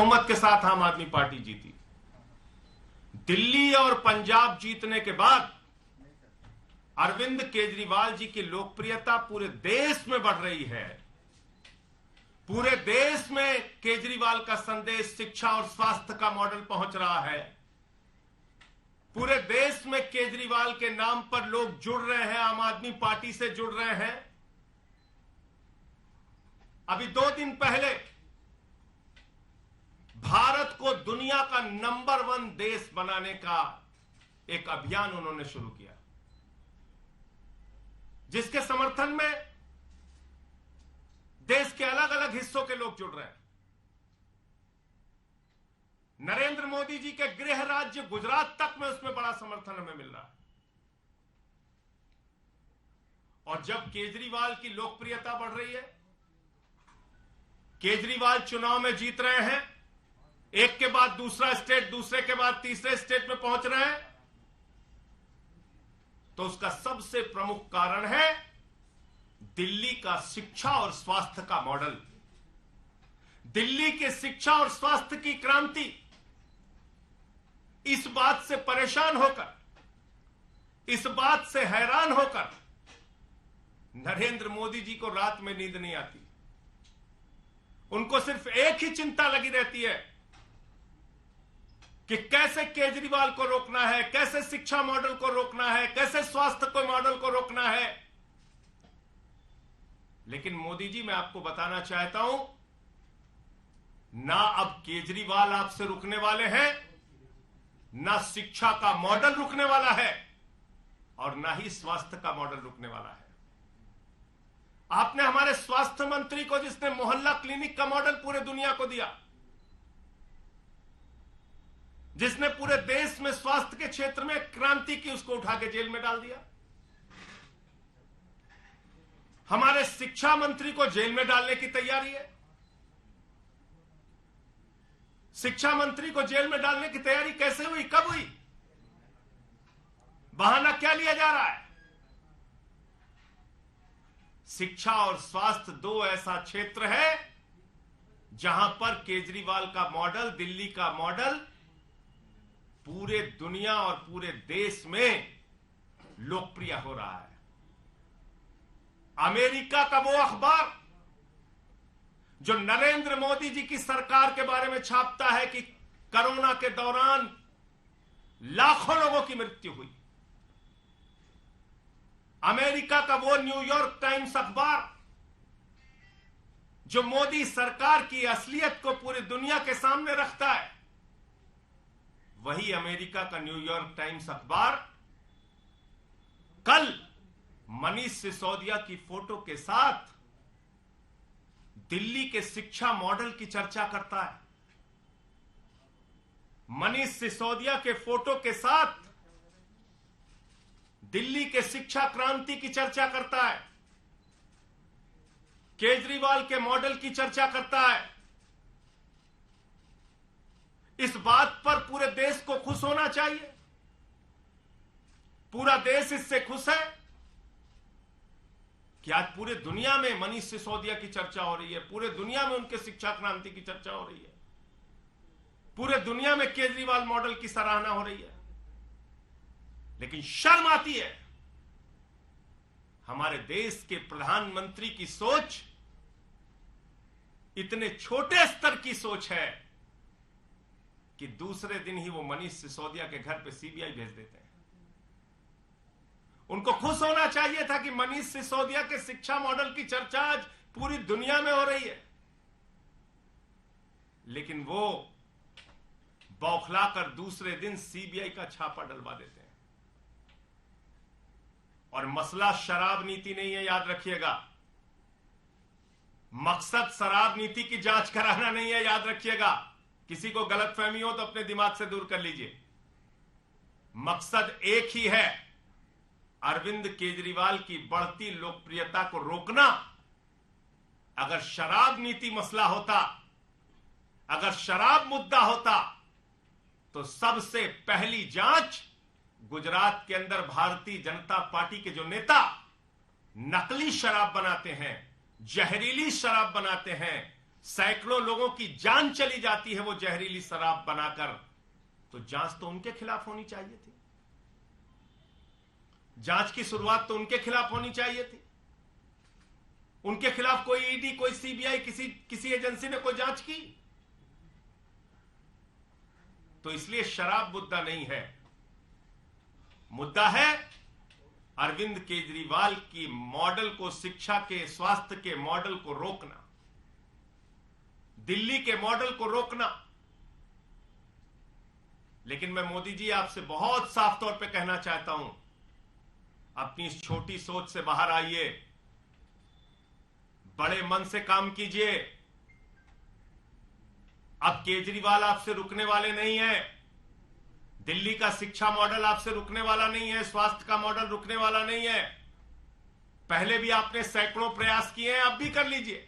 बहुमत के साथ आम आदमी पार्टी जीती। दिल्ली और पंजाब जीतने के बाद अरविंद केजरीवाल जी की लोकप्रियता पूरे देश में बढ़ रही है। पूरे देश में केजरीवाल का संदेश शिक्षा और स्वास्थ्य का मॉडल पहुंच रहा है। पूरे देश में केजरीवाल के नाम पर लोग जुड़ रहे हैं, आम आदमी पार्टी से जुड़ रहे हैं। अभी 2 दिन पहले भारत को दुनिया का नंबर 1 देश बनाने का एक अभियान उन्होंने शुरू किया, जिसके समर्थन में देश के अलग अलग हिस्सों के लोग जुड़ रहे हैं। नरेंद्र मोदी जी के गृह राज्य गुजरात तक में उसमें बड़ा समर्थन हमें मिल रहा है। और जब केजरीवाल की लोकप्रियता बढ़ रही है, केजरीवाल चुनाव में जीत रहे हैं, एक के बाद दूसरा स्टेट, दूसरे के बाद तीसरे स्टेट में पहुंच रहे हैं, तो उसका सबसे प्रमुख कारण है दिल्ली का शिक्षा और स्वास्थ्य का मॉडल। दिल्ली के शिक्षा और स्वास्थ्य की क्रांति। इस बात से परेशान होकर, इस बात से हैरान होकर नरेंद्र मोदी जी को रात में नींद नहीं आती। उनको सिर्फ एक ही चिंता लगी रहती है कि कैसे केजरीवाल को रोकना है, कैसे शिक्षा मॉडल को रोकना है, कैसे स्वास्थ्य को मॉडल को रोकना है। लेकिन मोदी जी, मैं आपको बताना चाहता हूं, ना अब केजरीवाल आपसे रुकने वाले हैं, ना शिक्षा का मॉडल रुकने वाला है, और ना ही स्वास्थ्य का मॉडल रुकने वाला है। आपने हमारे स्वास्थ्य मंत्री को, जिसने मोहल्ला क्लिनिक का मॉडल पूरे दुनिया को दिया, जिसने पूरे देश में स्वास्थ्य के क्षेत्र में क्रांति की, उसको उठा के जेल में डाल दिया। हमारे शिक्षा मंत्री को जेल में डालने की तैयारी है। शिक्षा मंत्री को जेल में डालने की तैयारी कैसे हुई, कब हुई? बहाना क्या लिया जा रहा है? शिक्षा और स्वास्थ्य 2 ऐसा क्षेत्र है जहां पर केजरीवाल का मॉडल, दिल्ली का मॉडल पूरे दुनिया और पूरे देश में लोकप्रिय हो रहा है। अमेरिका का वो अखबार जो नरेंद्र मोदी जी की सरकार के बारे में छापता है कि कोरोना के दौरान लाखों लोगों की मृत्यु हुई, अमेरिका का वो न्यूयॉर्क टाइम्स अखबार जो मोदी सरकार की असलियत को पूरी दुनिया के सामने रखता है, वही अमेरिका का न्यूयॉर्क टाइम्स अखबार कल मनीष सिसोदिया की फोटो के साथ दिल्ली के शिक्षा मॉडल की चर्चा करता है। मनीष सिसोदिया के फोटो के साथ दिल्ली के शिक्षा क्रांति की चर्चा करता है, केजरीवाल के मॉडल की चर्चा करता है। इस बात पर पूरे देश को खुश होना चाहिए। पूरा देश इससे खुश है कि आज पूरे दुनिया में मनीष सिसोदिया की चर्चा हो रही है, पूरे दुनिया में उनके शिक्षा क्रांति की चर्चा हो रही है, पूरे दुनिया में केजरीवाल मॉडल की सराहना हो रही है। लेकिन शर्म आती है, हमारे देश के प्रधानमंत्री की सोच इतने छोटे स्तर की सोच है कि दूसरे दिन ही वो मनीष सिसोदिया के घर पे सीबीआई भेज देते हैं। उनको खुश होना चाहिए था कि मनीष सिसोदिया के शिक्षा मॉडल की चर्चा आज पूरी दुनिया में हो रही है, लेकिन वो बौखलाकर दूसरे दिन सीबीआई का छापा डलवा देते हैं। और मसला शराब नीति नहीं है, याद रखिएगा। मकसद शराब नीति की जांच कराना नहीं है, याद रखिएगा। किसी को गलतफहमी हो तो अपने दिमाग से दूर कर लीजिए। मकसद एक ही है, अरविंद केजरीवाल की बढ़ती लोकप्रियता को रोकना। अगर शराब नीति मसला होता, अगर शराब मुद्दा होता, तो सबसे पहली जांच गुजरात के अंदर भारतीय जनता पार्टी के जो नेता नकली शराब बनाते हैं, जहरीली शराब बनाते हैं, सैकड़ों लोगों की जान चली जाती है वो जहरीली शराब बनाकर, तो जांच तो उनके खिलाफ होनी चाहिए थी। जांच की शुरुआत तो उनके खिलाफ होनी चाहिए थी। उनके खिलाफ कोई ईडी, कोई सीबीआई, किसी एजेंसी ने कोई जांच की? तो इसलिए शराब मुद्दा नहीं है, मुद्दा है अरविंद केजरीवाल की मॉडल को, शिक्षा के, स्वास्थ्य के मॉडल को रोकना, दिल्ली के मॉडल को रोकना। लेकिन मैं मोदी जी आपसे बहुत साफ तौर पे कहना चाहता हूं, अपनी इस छोटी सोच से बाहर आइए, बड़े मन से काम कीजिए। अब केजरीवाल आपसे रुकने वाले नहीं है, दिल्ली का शिक्षा मॉडल आपसे रुकने वाला नहीं है, स्वास्थ्य का मॉडल रुकने वाला नहीं है। पहले भी आपने सैकड़ों प्रयास किए हैं, अब भी कर लीजिए।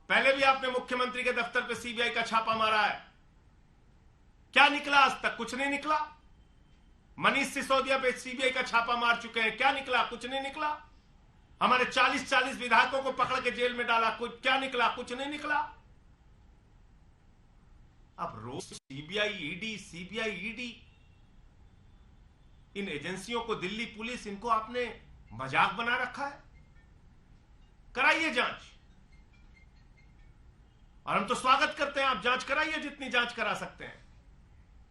पहले भी आपने मुख्यमंत्री के दफ्तर पे सीबीआई का छापा मारा है, क्या निकला? आज तक कुछ नहीं निकला। मनीष सिसोदिया पे सीबीआई का छापा मार चुके हैं, क्या निकला? कुछ नहीं निकला। हमारे 40-40 विधायकों को पकड़ के जेल में डाला, कुछ क्या निकला? कुछ नहीं निकला। अब रोज सीबीआई ईडी, इन एजेंसियों को, दिल्ली पुलिस, इनको आपने मजाक बना रखा है। कराइए जांच, और हम तो स्वागत करते हैं, आप जांच कराइए जितनी जांच करा सकते हैं।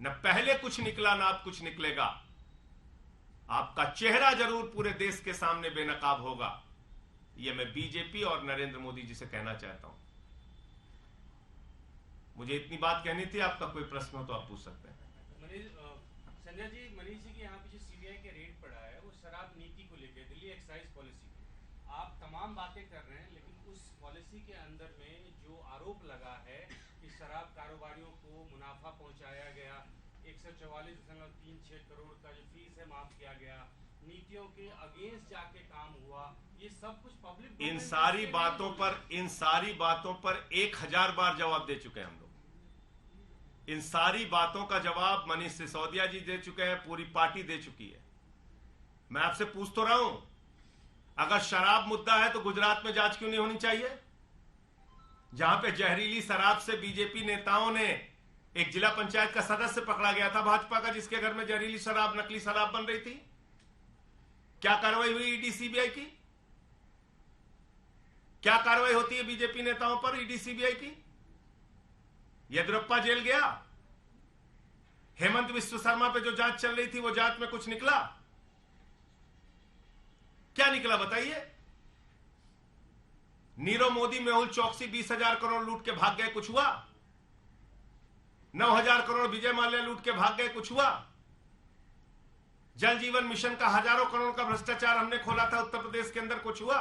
न पहले कुछ निकला, ना अब कुछ निकलेगा। आपका चेहरा जरूर पूरे देश के सामने बेनकाब होगा। यह मैं बीजेपी और नरेंद्र मोदी जी से कहना चाहता हूं। मुझे इतनी बात कहनी थी, आपका कोई प्रश्न हो तो आप पूछ सकते हैं। संजय जी, मनीष जी के यहाँ पे जो सीबीआई के रेड पड़ा है वो शराब नीति को लेकर, दिल्ली एक्साइज पॉलिसी को, आप तमाम बातें कर रहे हैं, लेकिन उस पॉलिसी के अंदर में जो आरोप लगा है कि शराब कारोबारियों को मुनाफा पहुंचाया गया, 144.36 करोड़ का जो फीस है माफ किया गया, नीतियों के अगेंस्ट जाके काम हुआ, ये सब कुछ पब्लिक, इन सारी बातों पर 1000 बार जवाब दे चुके हैं हम लोग। इन सारी बातों का जवाब मनीष सिसोदिया जी दे चुके हैं, पूरी पार्टी दे चुकी है। मैं आपसे पूछ तो रहा हूं, अगर शराब मुद्दा है तो गुजरात में जांच क्यों नहीं होनी चाहिए, जहां पे जहरीली शराब से बीजेपी नेताओं ने एक जिला पंचायत का सदस्य पकड़ा गया था भाजपा का, जिसके घर में जहरीली शराब, नकली शराब बन रही थी। क्या कार्रवाई हुई ईडी सीबीआई की? क्या कार्रवाई होती है बीजेपी नेताओं पर ईडी सीबीआई की? येदियुरप्पा जेल गया, हेमंत विश्व शर्मा पे जो जांच चल रही थी वो जांच में कुछ निकला? क्या निकला बताइए? नीरव मोदी, मेहुल चौकसी 20,000 करोड़ लूट के भाग गए, कुछ हुआ? 9,000 करोड़ विजय माल्या लूट के भाग गए, कुछ हुआ? जल जीवन मिशन का हजारों करोड़ का भ्रष्टाचार हमने खोला था उत्तर प्रदेश के अंदर, कुछ हुआ?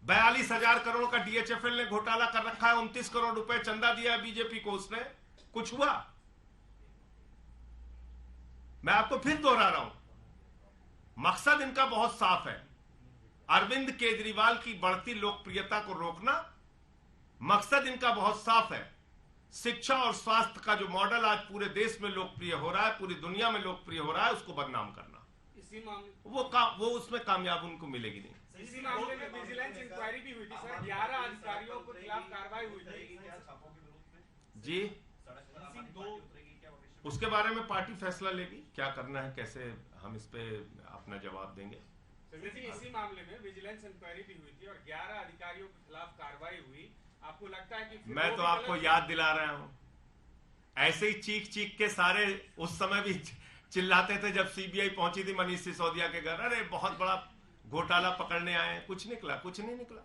42,000 करोड़ का डीएचएफएल ने घोटाला कर रखा है, 29 करोड़ रुपए चंदा दिया बीजेपी को उसने, कुछ हुआ? मैं आपको फिर दोहरा रहा हूं, मकसद इनका बहुत साफ है, अरविंद केजरीवाल की बढ़ती लोकप्रियता को रोकना। मकसद इनका बहुत साफ है, शिक्षा और स्वास्थ्य का जो मॉडल आज पूरे देश में लोकप्रिय हो रहा है, पूरी दुनिया में लोकप्रिय हो रहा है, उसको बदनाम करना। इसी मामले वो उसमें कामयाब उनको मिलेगी नहीं। इसी मामले में विजिलेंस इंक्वायरी भी हुई थी सर, 11 अधिकारियों के खिलाफ कार्रवाई हुई थी जी। उसके बारे में पार्टी फैसला लेगी, क्या करना है, कैसे हम इस पे अपना जवाब देंगे। संजय जी, इसी मामले में विजिलेंस इंक्वायरी भी हुई थी और 11 अधिकारियों के खिलाफ कार्रवाई हुई। आपको लगता है कि मैं तो आपको याद दिला रहा हूं, ऐसे ही चीख चीख के सारे उस समय भी चिल्लाते थे जब सीबीआई पहुंची थी मनीष सिसोदिया के घर, अरे बहुत बड़ा घोटाला पकड़ने आए हैं, कुछ निकला? कुछ नहीं निकला।